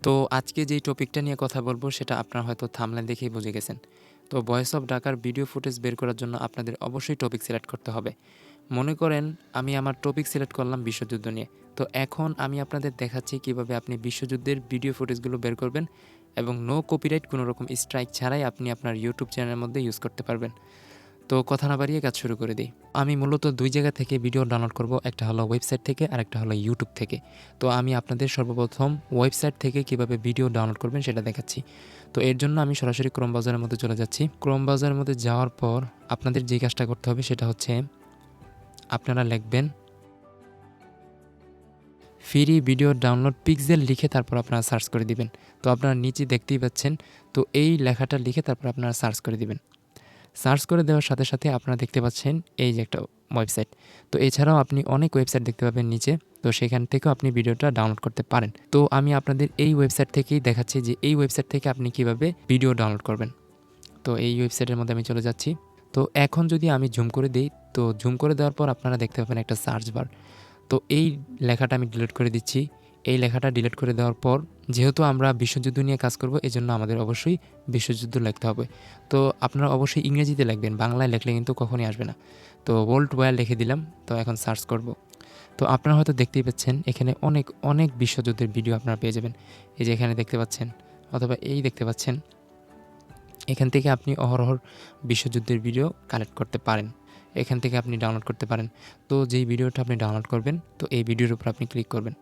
তো আজকে যেই টপিকটা নিয়ে কথা বলবো সেটা আপনারা হয়তো থাম্বনেল দেখেই বুঝে গেছেন। তো ভয়েস অফ ঢাকার ভিডিও ফুটেজ বের করার জন্য আপনাদের অবশ্যই টপিক সিলেক্ট করতে হবে। মনে করেন আমি আমার টপিক সিলেক্ট করলাম বিশ্বযুদ্ধ নিয়ে। তো এখন আমি আপনাদের দেখাচ্ছি কিভাবে আপনি বিশ্বযুদ্ধের ভিডিও ফুটেজগুলো বের করবেন এবং নো কপিরাইট কোনো রকম স্ট্রাইক ছাড়াই আপনি আপনার ইউটিউব চ্যানেলের মধ্যে ইউজ করতে পারবেন। তো কথা না বাড়িয়ে কাজ শুরু করে দিই। আমি মূলত ২ জায়গা থেকে ভিডিও ডাউনলোড করব। একটা হলো ওয়েবসাইট থেকে আর একটা হলো ইউটিউব থেকে। তো আমি আপনাদের সর্বপ্রথম ওয়েবসাইট থেকে কিভাবে ভিডিও ডাউনলোড করবেন সেটা দেখাচ্ছি। তো এর জন্য আমি সরাসরি ক্রোম ব্রাউজারের মধ্যে চলে যাচ্ছি। ক্রোম ব্রাউজারের মধ্যে যাওয়ার পর আপনাদের যে কাজটা করতে হবে সেটা হচ্ছে আপনারা লিখবেন ফ্রি ভিডিও ডাউনলোড পিক্সেল লিখে তারপর আপনারা সার্চ করে দিবেন। তো আপনারা নিচে দেখতেই পাচ্ছেন। তো এই লেখাটা লিখে তারপর আপনারা সার্চ করে দিবেন। সার্চ করে দেওয়ার সাথে সাথে আপনারা দেখতে পাচ্ছেন এই যে একটা ওয়েবসাইট। তো এছাড়াও আপনি অনেক ওয়েবসাইট দেখতে পাবেন নিচে। তো সেখান থেকেও আপনি ভিডিওটা ডাউনলোড করতে পারেন। তো আমি আপনাদের এই ওয়েবসাইট থেকেই দেখাচ্ছি যে এই ওয়েবসাইট থেকে আপনি কিভাবে ভিডিও ডাউনলোড করবেন। তো এই ওয়েবসাইটের মধ্যে আমি চলে যাচ্ছি। তো এখন যদি আমি জুম করে দিই, তো জুম করে দেওয়ার পর আপনারা দেখতে পাবেন একটা সার্চ বার। তো এই লেখাটা আমি ডিলিট করে দিচ্ছি। এই লেখাটা ডিলিট করে দেওয়ার পর যেহেতু আমরা বিশ্বযুদ্ধ নিয়ে কাজ করব এজন্য আমাদের অবশ্যই বিশ্বযুদ্ধ লিখতে হবে। তো আপনারা অবশ্যই ইংরেজিতে লিখবেন, বাংলায় লিখলে কিন্তু কখনোই আসবে না। তো ওয়ার্ল্ড ওয়্যার লিখে দিলাম। তো এখন সার্চ করব। তো আপনারা হয়তো দেখতেই পাচ্ছেন এখানে অনেক অনেক বিশ্বযুদ্ধের ভিডিও আপনারা পেয়ে যাবেন। এই যে এখানে দেখতে পাচ্ছেন অথবা এই দেখতে পাচ্ছেন। এখান থেকে আপনি অহরহ বিশ্বযুদ্ধের ভিডিও কালেক্ট করতে পারেন। এখান থেকে আপনি ডাউনলোড করতে পারেন। তো যেই ভিডিওটা আপনি ডাউনলোড করবেন তো এই ভিডিওর উপর আপনি ক্লিক করবেন।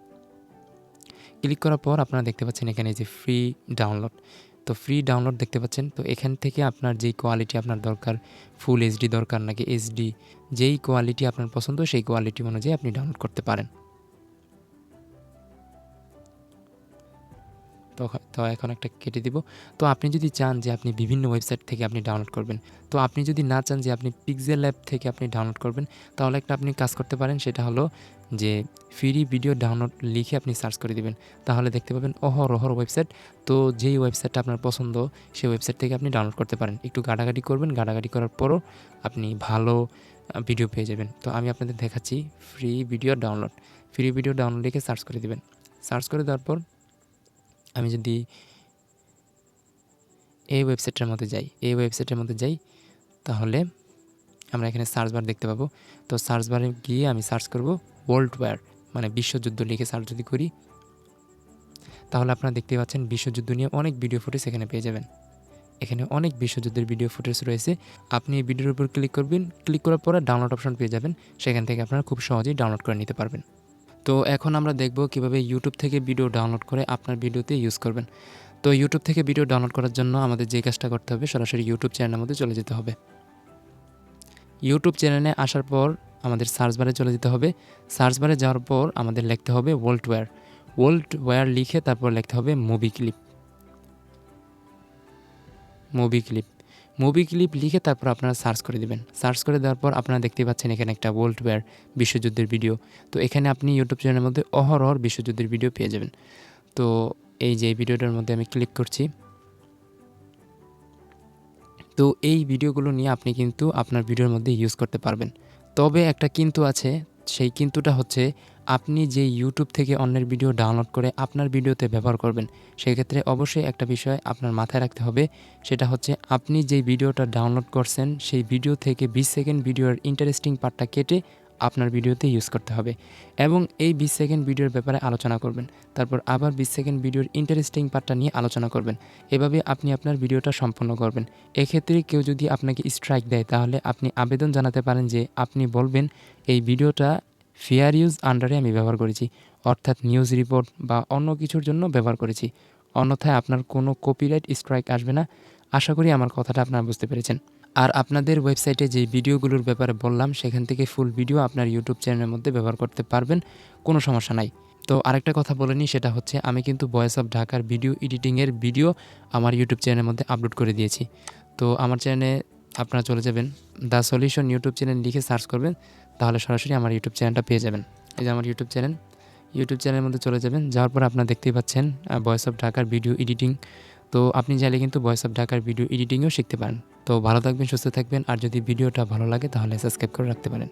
ক্লিক করার পর আপনারা দেখতে পাচ্ছেন এখানে যে ফ্রি ডাউনলোড। তো ফ্রি ডাউনলোড দেখতে পাচ্ছেন। তো এখান থেকে আপনার যেই কোয়ালিটি আপনার দরকার, ফুল এইচডি দরকার নাকি এইচডি, যেই কোয়ালিটি আপনার পছন্দ সেই কোয়ালিটি অনুযায়ী আপনি ডাউনলোড করতে পারেন। তো এখন একটা কেটে দিব। তো আপনি যদি চান যে আপনি বিভিন্ন ওয়েবসাইট থেকে আপনি ডাউনলোড করবেন, তো আপনি যদি না চান যে আপনি পিক্সেল ল্যাব থেকে আপনি ডাউনলোড করবেন, তাহলে একটা আপনি কাজ করতে পারেন। সেটা হলো যে ফ্রি ভিডিও ডাউনলোড লিখে আপনি সার্চ করে দিবেন। তাহলে দেখতে পাবেন অহরহ ওয়েবসাইট। তো যেই ওয়েবসাইটটা আপনার পছন্দ সেই ওয়েবসাইট থেকে আপনি ডাউনলোড করতে পারেন। একটু ঘাটাঘাটি করবেন, ঘাটাঘাটি করার পরও আপনি ভালো ভিডিও পেয়ে যাবেন। তো আমি আপনাদের দেখাচ্ছি free video download. Free video download লিখে সার্চ করে দিবেন। সার্চ করে দেওয়ার পর আমি যদি এই ওয়েবসাইটের মধ্যে যাই তাহলে আমরা এখানে সার্চ বার দেখতে পাবো। তো সার্চ বারে গিয়ে আমি সার্চ করব ওয়ার্ল্ড ওয়্যার, মানে বিশ্বযুদ্ধ লিখে সার্চ যদি করি তাহলে আপনারা দেখতে পাচ্ছেন বিশ্বযুদ্ধ নিয়ে অনেক ভিডিও ফুটেজ এখানে পেয়ে যাবেন। এখানে অনেক বিশ্বযুদ্ধের ভিডিও ফুটেজ রয়েছে। আপনি এই ভিডিওর উপর ক্লিক করবেন, ক্লিক করার পরে ডাউনলোড অপশন পেয়ে যাবেন। সেখান থেকে আপনারা খুব সহজেই ডাউনলোড করে নিতে পারবেন। তো এখন আমরা দেখব কিভাবে ইউটিউব থেকে ভিডিও ডাউনলোড করে আপনার ভিডিওতে ইউজ করবেন। তো ইউটিউব থেকে ভিডিও ডাউনলোড করার জন্য আমাদের যে কাজটা করতে হবে সরাসরি ইউটিউব চ্যানেলের মধ্যে চলে যেতে হবে। ইউটিউব চ্যানেলে আসার পর আমাদের সার্চ বারে চলে যেতে হবে। সার্চ বারে যাওয়ার পর আমাদের লিখতে হবে ওয়ার্ল্ড ওয়্যার লিখে তারপর লিখতে হবে মুভি ক্লিপ লিখে তারপর আপনারা সার্চ করে দেবেন। সার্চ করে দেওয়ার পর আপনারা দেখতে পাচ্ছেন এখানে একটা ওয়ার্ল্ড ওয়্যার বিশ্বযুদ্ধের ভিডিও। তো এখানে আপনি ইউটিউব চ্যানেলের মধ্যে অহরহ বিশ্বযুদ্ধের ভিডিও পেয়ে যাবেন। তো এই যে ভিডিওটার মধ্যে আমি ক্লিক করছি। তো এই ভিডিওগুলো নিয়ে আপনি কিন্তু আপনার ভিডিওর মধ্যে ইউজ করতে পারবেন। তবে একটা কিন্তু আছে, সেই কিন্তুটা হচ্ছে আপনি যে ইউটিউব থেকে অন্যের ভিডিও ডাউনলোড করে আপনার ভিডিওতে ব্যবহার করবেন, সেক্ষেত্রে অবশ্যই একটা বিষয় আপনার মাথায় রাখতে হবে। সেটা হচ্ছে আপনি যেই ভিডিওটা ডাউনলোড করছেন সেই ভিডিও থেকে 20 সেকেন্ড ভিডিওর ইন্টারেস্টিং পার্টটা কেটে আপনার ভিডিওতে ইউজ করতে হবে এবং এই 20 সেকেন্ড ভিডিওর ব্যাপারে আলোচনা করবেন। তারপর আবার 20 সেকেন্ড ভিডিওর ইন্টারেস্টিং পার্টটা নিয়ে আলোচনা করবেন। এভাবে আপনি আপনার ভিডিওটা সম্পন্ন করবেন। এক্ষেত্রে কেউ যদি আপনাকে স্ট্রাইক দেয় তাহলে আপনি আবেদন জানাতে পারেন যে আপনি বলবেন এই ভিডিওটা ফেয়ার ইউজ আন্ডারে আমি ব্যবহার করেছি, অর্থাৎ নিউজ রিপোর্ট বা অন্য কিছুর জন্য ব্যবহার করেছি। অন্যথায় আপনার কোনো কপিরাইট স্ট্রাইক আসবে না। আশা করি আমার কথাটা আপনারা বুঝতে পেরেছেন। আর আপনাদের ওয়েবসাইটে যে ভিডিওগুলোর ব্যাপারে বললাম সেখান থেকে ফুল ভিডিও আপনার ইউটিউব চ্যানেলের মধ্যে ব্যবহার করতে পারবেন, কোনো সমস্যা নাই। তো আরেকটা কথা বলে নিই, সেটা হচ্ছে আমি কিন্তু ভয়েস অফ ঢাকার ভিডিও এডিটিংয়ের ভিডিও আমার ইউটিউব চ্যানেলের মধ্যে আপলোড করে দিয়েছি। তো আমার চ্যানেলে আপনারা চলে যাবেন, দ্য সলিউশন ইউটিউব চ্যানেল লিখে সার্চ করবেন, তাহলে সরাসরি আমার ইউটিউব চ্যানেলটা পেয়ে যাবেন। এই যে আমার ইউটিউব চ্যানেলের মধ্যে চলে যাবেন। যাওয়ার পর আপনারা দেখতেই পাচ্ছেন ভয়েস অফ ঢাকার ভিডিও এডিটিং। তো আপনি চাইলে কিন্তু ভয়েস অফ ঢাকার ভিডিও এডিটিংও শিখতে পারেন। তো ভালো থাকবেন, সুস্থ থাকবেন। আর যদি ভিডিওটা ভালো লাগে তাহলে সাবস্ক্রাইব করে রাখতে পারেন।